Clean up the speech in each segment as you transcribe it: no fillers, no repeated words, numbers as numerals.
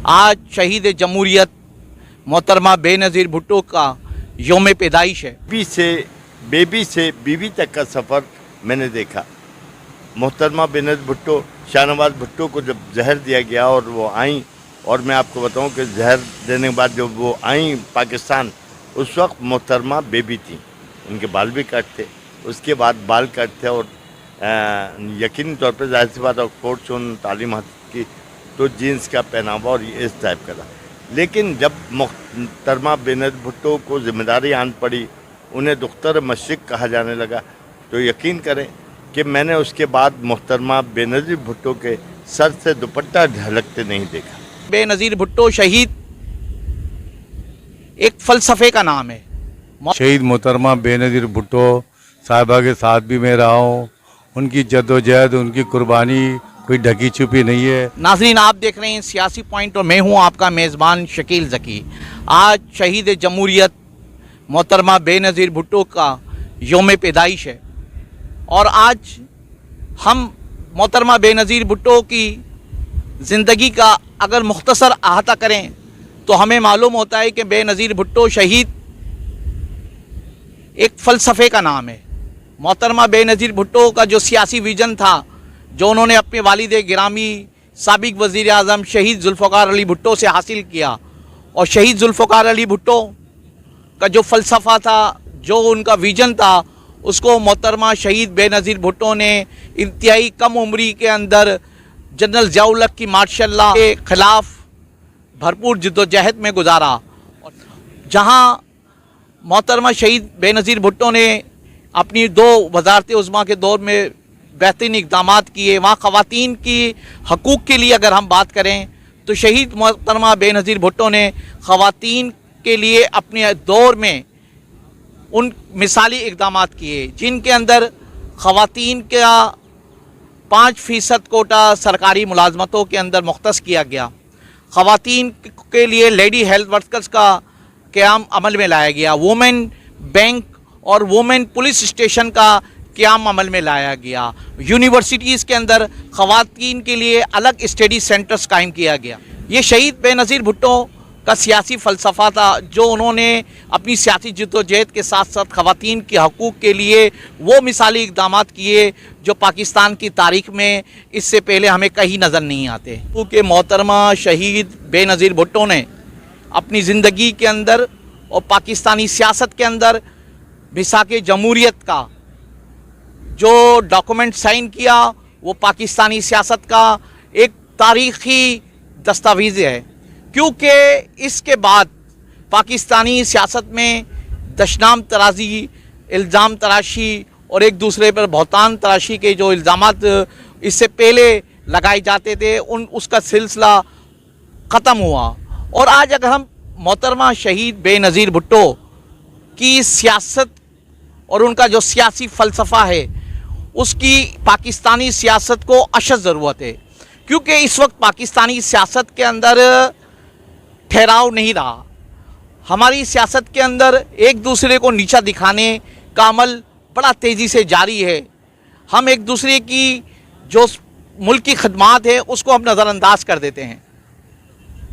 आज शहीद जमहूरियत मोहतरमा बेनज़ीर भुट्टो का योम पैदाइश है। बेबी से बीवी तक का सफ़र मैंने देखा। मोहतरमा बेनज़ीर भुट्टो, शाहनवाज भुट्टो को जब जहर दिया गया और वो आई, और मैं आपको बताऊं कि जहर देने के बाद जब वो आई पाकिस्तान, उस वक्त मोहतरमा बेबी थी, उनके बाल भी कट थे। उसके बाद बाल कट थे और यकीनी तौर पर ज़ाहिर सी बात ऑक्सफोर्ड से उन्होंने तालीम हासिल की तो जीन्स का पहनावा और इस टाइप का था। लेकिन जब मोहतरमा बेनज़ीर भुट्टो को जिम्मेदारी आन पड़ी, उन्हें दुख्तर मशरिक़ कहा जाने लगा, तो यकीन करें कि मैंने उसके बाद मोहतरमा बेनज़ीर भुट्टो के सर से दुपट्टा ढलकते नहीं देखा। बेनज़ीर भुट्टो शहीद एक फ़लसफ़े का नाम है। शहीद मोहतरमा बेनज़ीर भुट्टो साहिबा के साथ भी मैं रहा हूँ। उनकी जद्दोजहद, उनकी कुर्बानी कोई ढकी छुपी नहीं है। नाज़रीन, आप देख रहे हैं सियासी पॉइंट और मैं हूँ आपका मेज़बान शकील ज़की। आज शहीद जमहूरियत मोहतरमा बेनज़ीर भुट्टो का योम पैदाइश है और आज हम मोहतरमा बेनज़ीर भुट्टो की ज़िंदगी का अगर मुख्तसर अहाता करें तो हमें मालूम होता है कि बेनज़ीर भुट्टो शहीद एक फ़लसफ़े का नाम है। मोहतरमा बेनज़ीर भुट्टो का जो सियासी विज़न था, जो उन्होंने अपने वालिद गिरामी साबिक़ वज़ीर आज़म शहीद ज़ुल्फ़िकार अली भुट्टो से हासिल किया, और शहीद ज़ुल्फ़िकार अली भुट्टो का जो फ़लसफ़ा था, जो उनका विज़न था, उसको मोहतरमा शहीद बेनज़ीर भुट्टो ने इंतहाई कम उम्री के अंदर जनरल ज़िया-उल-हक़ की मार्शल के ख़िलाफ़ भरपूर जद्दोजहद में गुजारा। जहाँ मोहतरमा शहीद बेनज़ीर भुट्टो ने अपनी 2 वज़ारत उज़्मा के दौर में बेहतरीन इक़दाम किए। वहाँ ख़वातीन की हकूक़ के लिए अगर हम बात करें तो शहीद मोहतरमा बेनज़ीर भुट्टो ने ख़वातीन के लिए अपने दौर में उन मिसाली इक़दाम किए, जिनके अंदर ख़वातीन का 5% कोटा सरकारी मुलाजमतों के अंदर मुख्तस किया गया। ख़वातीन के लिए लेडी हेल्थ वर्कर्स का क़याम अमल में लाया गया। वुमेन बैंक और वुमेन पुलिस स्टेशन का क़याम अमल में लाया गया। यूनिवर्सिटीज़ के अंदर ख़वातीन के लिए अलग स्टडी सेंटर्स कायम किया गया। ये शहीद बेनज़ीर भुट्टो का सियासी फ़लसफ़ा था, जो उन्होंने अपनी सियासी जद्दोजहद के साथ साथ ख़वातीन के हकूक़ के लिए वो मिसाली इक़दाम किए जो पाकिस्तान की तारीख़ में इससे पहले हमें कहीं नज़र नहीं आते। क्योंकि मोहतरमा शहीद बेनज़ीर भुट्टो ने अपनी ज़िंदगी के अंदर और पाकिस्तानी सियासत के अंदर मिसाक़े जमहूरियत का जो डॉक्यूमेंट साइन किया, वो पाकिस्तानी सियासत का एक तारीख़ी दस्तावेज़ है। क्योंकि इसके बाद पाकिस्तानी सियासत में दशनाम तराजी, इल्ज़ाम तराशी और एक दूसरे पर बहतान तराशी के जो इल्ज़ामात इससे पहले लगाए जाते थे, उसका सिलसिला ख़त्म हुआ। और आज अगर हम मोहतरमा शहीद बेनज़ीर भुट्टो की सियासत और उनका जो सियासी फ़लसफ़ा है, उसकी पाकिस्तानी सियासत को अशद ज़रूरत है। क्योंकि इस वक्त पाकिस्तानी सियासत के अंदर ठहराव नहीं रहा। हमारी सियासत के अंदर एक दूसरे को नीचा दिखाने का अमल बड़ा तेज़ी से जारी है। हम एक दूसरे की जो मुल्क की खदमात है उसको हम नज़रअंदाज कर देते हैं,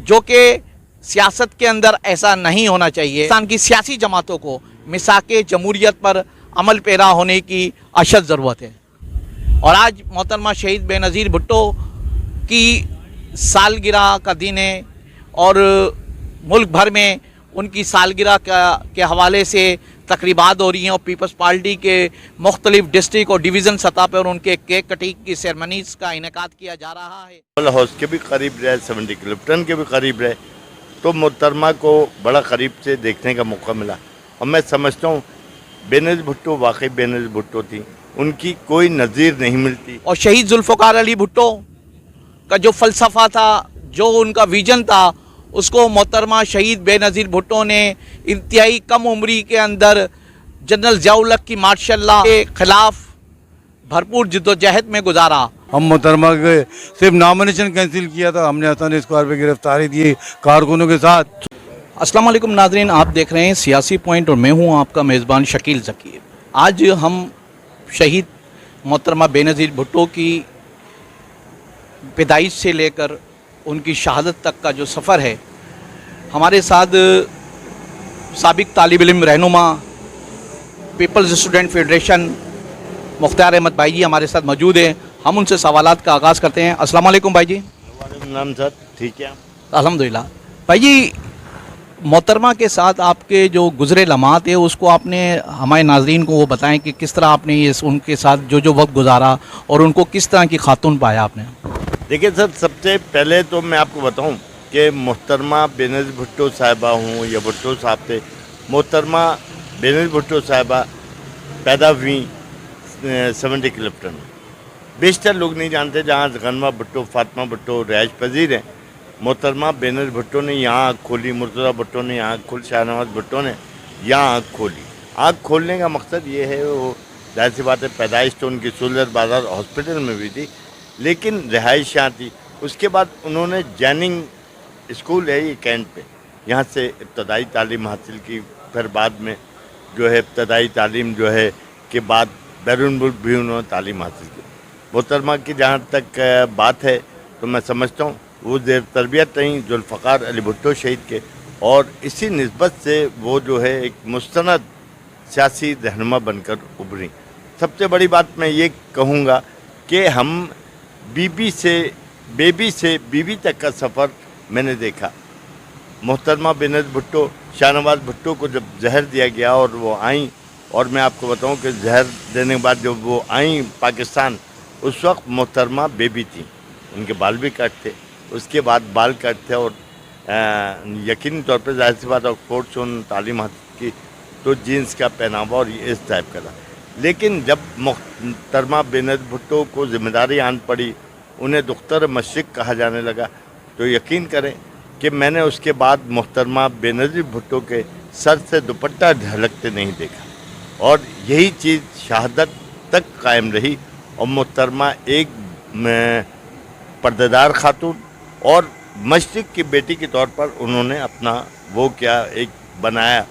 जो कि सियासत के अंदर ऐसा नहीं होना चाहिए। पाकिस्तान की सियासी जमातों को मिसाक़े जमहूरियत पर अमल पैरा होने की अशद ज़रूरत है। और आज मोहतरमा शहीद बेनज़ीर भुट्टो की सालगिरह का दिन है और मुल्क भर में उनकी सालगिरह के हवाले से तकरीबात हो रही हैं और पीपल्स पार्टी के मुख्तलिफ डिस्ट्रिक्ट और डिवीज़न सतह पर उनके केक कटिंग की सेरेमनीज़ का इनेकाद किया जा रहा है। हाउस के भी करीब रहे, 70 किलोमीटर के भी करीब रहे, तो मोहतरमा को बड़ा करीब से देखने का मौका मिला। और मैं समझता हूँ बेनज़ीर भुट्टो वाकई बेनज़ीर भुट्टो थी, उनकी कोई नज़ीर नहीं मिलती। और शहीद ज़ुल्फ़िकार अली भुट्टो का जो फ़लसफ़ा था, जो उनका विज़न था, उसको मोहतरमा शहीद बेनज़ीर भुट्टो ने इंतहाई कम उम्री के अंदर जनरल ज़िया-उल-हक़ की मार्शल के ख़िलाफ़ भरपूर जद्दोजहद में गुजारा। हम मोहतरमा के सिर्फ नामोनिशन कैंसिल किया था, हमने हसन स्क्वायर पे गिरफ्तारी दी कारकुनों के साथ। अस्सलाम वालेकुम नाज़रीन, आप देख रहे हैं सियासी पॉइंट और मैं हूं आपका मेज़बान शकील ज़की। आज हम शहीद मोहतरमा बेनज़ीर भुट्टो की पैदाइश से लेकर उनकी शहादत तक का जो सफ़र है, हमारे साथ साबिक तालिब इल्म रहनुमा पीपल्स स्टूडेंट फेडरेशन मुख्तार अहमद भाई जी हमारे साथ मौजूद हैं। हम उनसे सवालात का आगाज़ करते हैं। अस्सलाम वालेकुम भाई जी। वालेकुम नाम सर, ठीक है। अल्हम्दुलिल्लाह। भाई जी, मोहतरमा के साथ आपके जो गुज़रे लम्हात है उसको आपने हमारे नाज़रीन को वो बताएं कि किस तरह आपने ये उनके साथ जो वक्त गुजारा और उनको किस तरह की खातून पाया आपने। देखिए सर, सबसे पहले तो मैं आपको बताऊं कि मोहतरमा बेनज़ीर भुट्टो साहिबा हूँ या भुट्टो साहब थे, मोहतरमा बेनज़ीर भुट्टो साहिबा पैदा हुई 70 क्लिफ्टन में। बेशतर लोग नहीं जानते, जहाँ गनमा भुट्टो फातिमा भुट्टो रिहाइश पजीर हैं। मोहतरमा बेनज़ीर भुट्टो ने यहाँ आँख खोली, मुर्तज़ा भुट्टो ने यहाँ आँख खोली, शाहनवाज भुट्टो ने यहाँ आँख खोली। आँख खोलने का मकसद ये है, वो जाहिर सी बात है पैदाइश तो उनकी सुलर बाजार हॉस्पिटल में हुई थी, लेकिन रिहाइश यहाँ थी। उसके बाद उन्होंने जैनिंग स्कूल है ये कैंट पे, यहाँ से इब्तदाई तालीम हासिल की। फिर बाद में जो है इब्तदाई तालीम जो है के बाद बैरून मुल्क भी उन्होंने तालीम हासिल की। मोहतरमा की जहाँ तक बात है तो मैं समझता हूँ वो ज़ेर तरबियत रहीं जुल्फ़कार अली भुट्टो शहीद के, और इसी निस्बत से वो जो है एक मुस्तनद सियासी रहनुमा बनकर उभरी। सबसे बड़ी बात मैं ये कहूँगा कि हम बेबी से बीवी तक का सफ़र मैंने देखा। मोहतरमा बेनज़ीर भुट्टो, शाहनवाज भुट्टो को जब जहर दिया गया और वो आईं, और मैं आपको बताऊं कि जहर देने के बाद जब वो आईं पाकिस्तान, उस वक्त मोहतरमा बेबी थी, उनके बाल भी कट थे। उसके बाद बाल कट थे और यकीनी तौर पर जाहिर सी बात ऑक्सफोर्ड से उन्होंने तालीम हासिल की, तो जीन्स का पहनावा और इस टाइप का था। लेकिन जब मोहतरमा बेनज़ीर भुट्टो को ज़िम्मेदारी आन पड़ी, उन्हें दुख्तर मशरिक़ कहा जाने लगा, तो यकीन करें कि मैंने उसके बाद मोहतरमा बेनज़ीर भुट्टो के सर से दुपट्टा ढलकते नहीं देखा, और यही चीज़ शहादत तक कायम रही। और मोहतरमा एक पर्देदार खातून और मशरिक़ की बेटी के तौर पर उन्होंने अपना वो क्या एक बनाया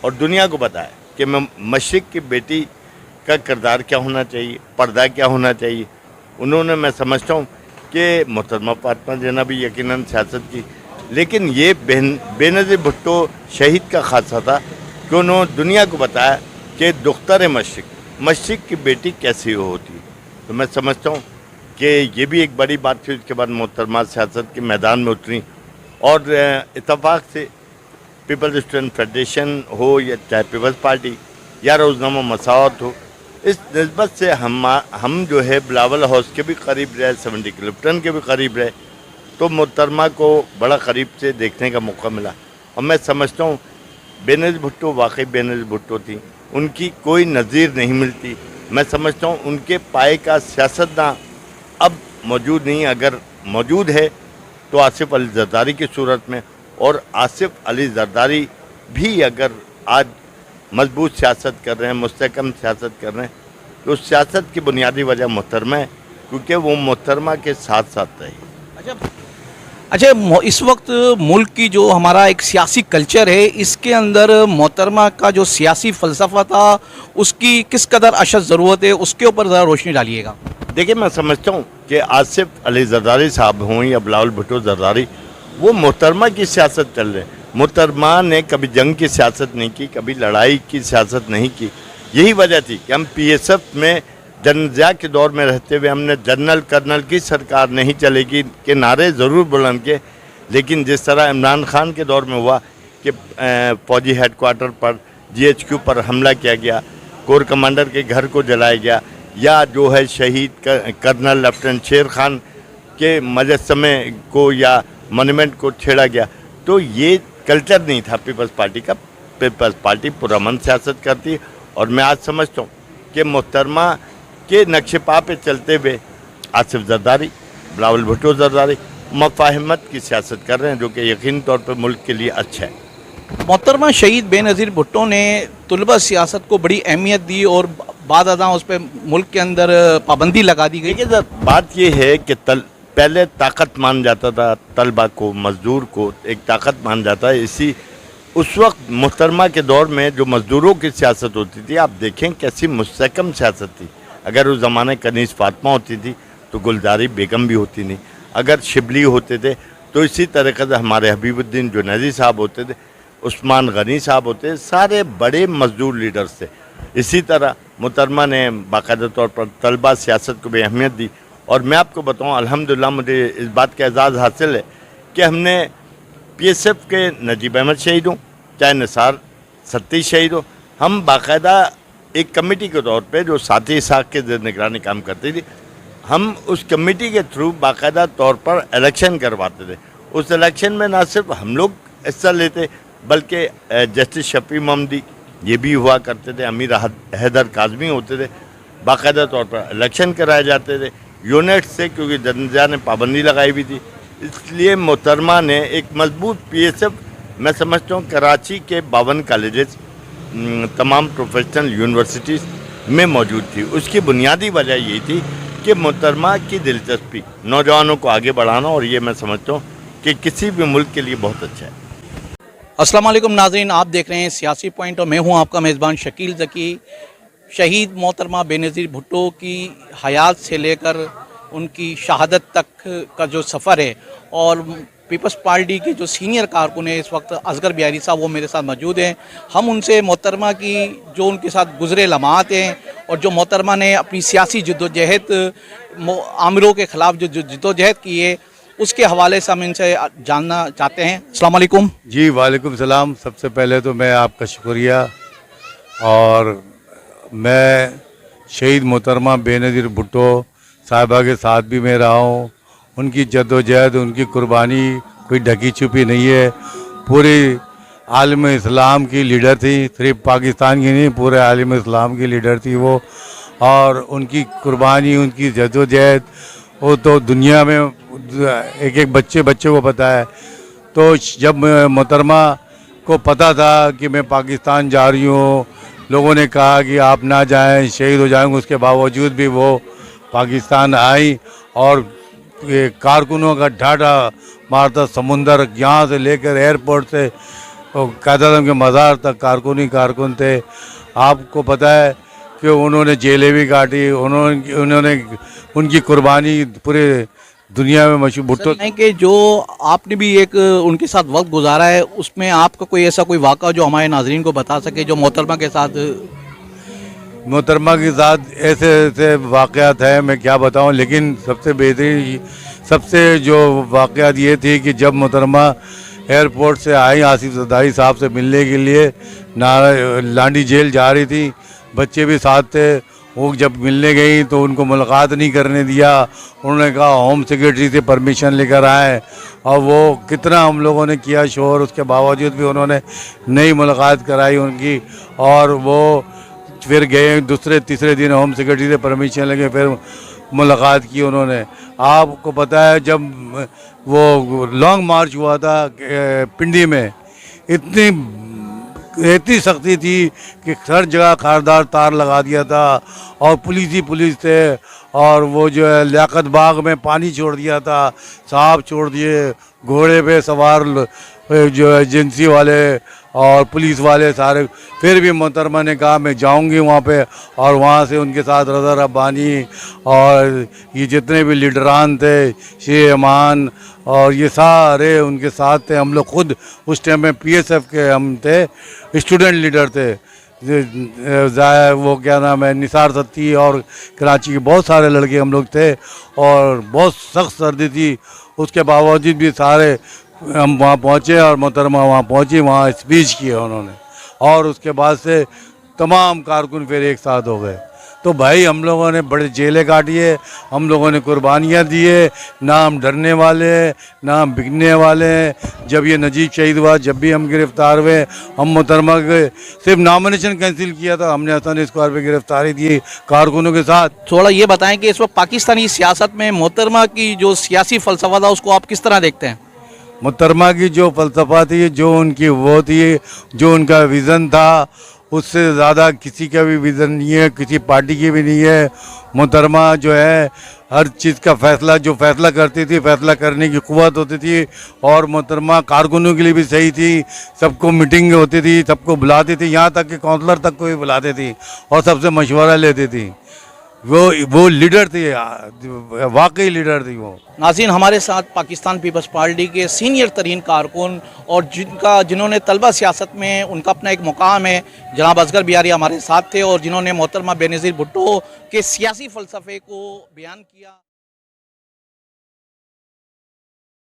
और दुनिया को बताया कि मैं मशरिक़ की बेटी का किरदार क्या होना चाहिए, पर्दा क्या होना चाहिए। उन्होंने, मैं समझता हूँ कि मोहतरमा फातिमा ज़ैनब भी यकीनन सियासत की, लेकिन ये बेनज़ीर भुट्टो शहीद का खासा था कि उन्होंने दुनिया को बताया कि दुख्तर मशरिक़ की बेटी कैसी होती है। तो मैं समझता हूँ कि ये भी एक बड़ी बात थी। उसके बाद मोहतरमा सियासत के मैदान में उतरी, और इत्तफाक से पीपल्स स्टूडेंट फेडरेशन हो या चाहे पीपल्स पार्टी या रोज़नामा मसावत हो, इस निस्बत से हम जो है बिलावल हाउस के भी करीब रहे, 70 क्लिफ्टन के भी करीब रहे, तो मोहतरमा को बड़ा करीब से देखने का मौका मिला। और मैं समझता हूँ बेनज़ीर भुट्टो वाकई बेनज़ीर भुट्टो थी, उनकी कोई नज़ीर नहीं मिलती। मैं समझता हूँ उनके पाए का सियासतदान अब मौजूद नहीं, अगर मौजूद है तो आसिफ अली जरदारी की सूरत में, और आसिफ अली जरदारी भी अगर आज मजबूत सियासत कर रहे हैं, मुस्तहकम सियासत कर रहे हैं, तो उस सियासत की बुनियादी वजह मोहतरमा है, क्योंकि वो मोहतरमा के साथ साथ रही। अच्छा, इस वक्त मुल्क की जो हमारा एक सियासी कल्चर है, इसके अंदर मोहतरमा का जो सियासी फ़लसफ़ा था उसकी किस कदर अशद ज़रूरत है, उसके ऊपर ज़रा रोशनी डालिएगा। देखिए, मैं समझता हूँ कि आसिफ अली जरदारी साहब हों या बिलावल भुट्टो जरदारी, वो मोहतरमा की सियासत चल रहे हैं। मोहतरमा ने कभी जंग की सियासत नहीं की, कभी लड़ाई की सियासत नहीं की। यही वजह थी कि हम PSF में जनरल ज़िया के दौर में रहते हुए हमने जनरल कर्नल की सरकार नहीं चलेगी के नारे ज़रूर बुलंद किए, लेकिन जिस तरह इमरान खान के दौर में हुआ कि फौजी हेडक्वार्टर पर GHQ पर हमला किया गया, कोर कमांडर के घर को जलाया गया, या जो है शहीद कर्नल लेफ्टिनेंट शेर खान के मुजस्समे को या मोन्यूमेंट को छेड़ा गया, तो ये कल्चर नहीं था पीपल्स पार्टी का। पीपल्स पार्टी पुरअमन सियासत करती, और मैं आज समझता हूँ कि मोहतरमा के नक्शे पा पे चलते हुए आसिफ जरदारी, बिलावल भुट्टो जरदारी मफाहिमत की सियासत कर रहे हैं, जो कि यकीनी तौर पर मुल्क के लिए अच्छा है। मोहतरमा शहीद बेनज़ीर भुट्टो ने तुलबा सियासत को बड़ी अहमियत दी और बाद अदा उस पर मुल्क के अंदर पाबंदी लगा दी गई। देखिए सर, बात ये है कि पहले ताकत मान जाता था तलबा को, मज़दूर को एक ताकत मान जाता है। इसी उस वक्त मोहतरमा के दौर में जो मज़दूरों की सियासत होती थी, आप देखें कैसी मुस्तहकम सियासत थी। अगर उस ज़माने कनीज़ फातिमा होती थी तो गुलजारी बेगम भी होती नहीं, अगर शिबली होते थे تو اسی طریقے سے ہمارے حبیب الدین جنیدی صاحب ہوتے تھے, عثمان غنی صاحب ہوتے تھے, سارے بڑے مزدور لیڈرز تھے. اسی طرح محترمہ نے باقاعدہ طور پر طلبہ سیاست کو بھی اہمیت دی. اور میں آپ کو بتاؤں الحمدللہ مجھے اس بات کا اعزاز حاصل ہے کہ ہم نے پی ایس ایف کے نجیب احمد شہید ہوں, چاہے نثار ستی شہید ہو, ہم باقاعدہ ایک کمیٹی کے طور پہ جو ساتھی اسحاق کے زیر نگرانی کام کرتی تھی, ہم اس کمیٹی کے تھرو باقاعدہ طور پر الیکشن کرواتے تھے. اس الیکشن میں نہ صرف ہم لوگ حصہ لیتے بلکہ جسٹس شفیع محمدی یہ بھی ہوا کرتے تھے, امیر حیدر کاظمی ہوتے تھے, باقاعدہ طور پر الیکشن کرائے جاتے تھے یونٹ سے, کیونکہ جنزیہ نے پابندی لگائی ہوئی تھی. اس لیے محترمہ نے ایک مضبوط پی ایس ایف, میں سمجھتا ہوں کراچی کے 52 کالجز تمام پروفیشنل یونیورسٹیز میں موجود تھی. اس کی بنیادی وجہ یہی تھی کہ محترمہ کی دلچسپی نوجوانوں کو آگے بڑھانا, اور یہ میں سمجھتا ہوں کہ کسی بھی ملک کے لیے بہت اچھا ہے. السلام علیکم ناظرین, آپ دیکھ رہے ہیں سیاسی پوائنٹ اور میں ہوں آپ کا میزبان شکیل ذکی. شہید محترمہ بے نظیر بھٹو کی حیات سے لے کر ان کی شہادت تک کا جو سفر ہے, اور پیپلز پارٹی کے جو سینئر کارکن ہیں اس وقت اصغر بیاری صاحب وہ میرے ساتھ موجود ہیں. ہم ان سے محترمہ کی جو ان کے ساتھ گزرے لمحات ہیں اور جو محترمہ نے اپنی سیاسی جدوجہد آمروں کے خلاف جو جدوجہد کی ہے اس کے حوالے سے ہم ان سے جاننا چاہتے ہیں. السلام علیکم. جی وعلیکم السلام. سب سے پہلے تو میں آپ کا شکریہ, اور میں شہید محترمہ بے نظیر بھٹو صاحبہ کے ساتھ بھی میں رہا ہوں. ان کی جد و جہد, ان کی قربانی کوئی ڈھکی چھپی نہیں ہے. پوری عالم اسلام کی لیڈر تھی, صرف پاکستان کی نہیں پورے عالم اسلام کی لیڈر تھی وہ, اور ان کی قربانی, ان کی جد و جہد وہ تو دنیا میں ایک ایک بچے کو پتہ ہے. تو جب محترمہ کو پتہ تھا کہ میں پاکستان جا رہی ہوں, لوگوں نے کہا کہ آپ نہ جائیں, شہید ہو جائیں گے, اس کے باوجود بھی وہ پاکستان آئی اور کارکنوں کا ڈھاڈا مارتا سمندر, یہاں سے لے کر ایئرپورٹ سے قائد اعظم کے مزار تک کارکن تھے. آپ کو پتہ ہے کہ انہوں نے جیلیں بھی کاٹی, انہوں نے ان کی قربانی پورے دنیا میں مشہور. بھٹو کہ جو آپ نے بھی ایک ان کے ساتھ وقت گزارا ہے, اس میں آپ کا کوئی ایسا کوئی واقعہ جو ہمارے ناظرین کو بتا سکے جو محترمہ کے ساتھ محترمہ کے ساتھ ایسے واقعات ہیں, میں کیا بتاؤں, لیکن سب سے بہترین سب سے جو واقعات یہ تھی کہ جب محترمہ ایئرپورٹ سے آئی آصف زرداری صاحب سے ملنے کے لیے, لانڈی جیل جا رہی تھی, بچے بھی ساتھ تھے. وہ جب ملنے گئی تو ان کو ملاقات نہیں کرنے دیا. انہوں نے کہا ہوم سیکرٹری سے پرمیشن لے کر آئے, اور وہ کتنا ہم لوگوں نے کیا شور, اس کے باوجود بھی انہوں نے نئی ملاقات کرائی ان کی. اور وہ پھر گئے دوسرے تیسرے دن ہوم سیکرٹری سے پرمیشن لے کے پھر ملاقات کی انہوں نے. آپ کو پتہ ہے جب وہ لانگ مارچ ہوا تھا پنڈی میں, اتنی سختی تھی کہ ہر جگہ خاردار تار لگا دیا تھا, اور پولیس تھے, اور وہ جو ہے لیاقت باغ میں پانی چھوڑ دیا تھا, صاحب چھوڑ دیے, گھوڑے پہ سوار جو ایجنسی والے اور پولیس والے سارے. پھر بھی محترمہ نے کہا میں جاؤں گی وہاں پہ, اور وہاں سے ان کے ساتھ رضا ربانی اور یہ جتنے بھی لیڈران تھے, شیخ امان, اور یہ سارے ان کے ساتھ تھے. ہم لوگ خود اس ٹائم میں پی ایس ایف کے ہم تھے, اسٹوڈنٹ لیڈر تھے. وہ کیا نام ہے, نثار ستی اور کراچی کے بہت سارے لڑکے ہم لوگ تھے, اور بہت سخت سردی تھی. اس کے باوجود بھی سارے ہم وہاں پہنچے, اور محترمہ وہاں پہنچی, وہاں اسپیچ کیا انہوں نے, اور اس کے بعد سے تمام کارکن پھر ایک ساتھ ہو گئے. تو بھائی ہم لوگوں نے بڑے جیلیں کاٹی ہے, ہم لوگوں نے قربانیاں دی ہے, نہ ہم ڈرنے والے ہیں نہ ہم بکنے والے ہیں. جب یہ نجیب شہید ہوا, جب بھی ہم گرفتار ہوئے, ہم محترمہ کے صرف نامنیشن کینسل کیا تھا, ہم نے آسانی اسکوائر پہ گرفتاری دی کارکنوں کے ساتھ. تھوڑا یہ بتائیں کہ اس وقت پاکستانی سیاست میں محترمہ کی جو سیاسی فلسفہ تھا اس کو آپ کس طرح دیکھتے ہیں؟ محترمہ کی جو فلسفہ تھی, جو ان کی وہ تھی, جو ان کا ویژن تھا, اس سے زیادہ کسی کا بھی ویژن نہیں ہے, کسی پارٹی کی بھی نہیں ہے. محترمہ جو ہے ہر چیز کا جو فیصلہ کرتی تھی, فیصلہ کرنے کی قوت ہوتی تھی. اور محترمہ کارکنوں کے لیے بھی صحیح تھی, سب کو میٹنگ ہوتی تھی, سب کو بلاتی تھی, یہاں تک کہ کونسلر تک کو بھی بلاتی تھی, اور سب سے مشورہ لیتی تھی. वो लीडर थी, वाकई लीडर थी वो। नाज़रीन, हमारे साथ पाकिस्तान पीपल्स पार्टी के सीनियर तरीन कारकुन और जिन्होंने तलबा सियासत में उनका अपना एक मुकाम है, जनाब असगर बिहारी हमारे साथ थे और जिन्होंने मोहतरमा बेनज़ीर भुट्टो के सियासी फ़लसफ़े को बयान किया।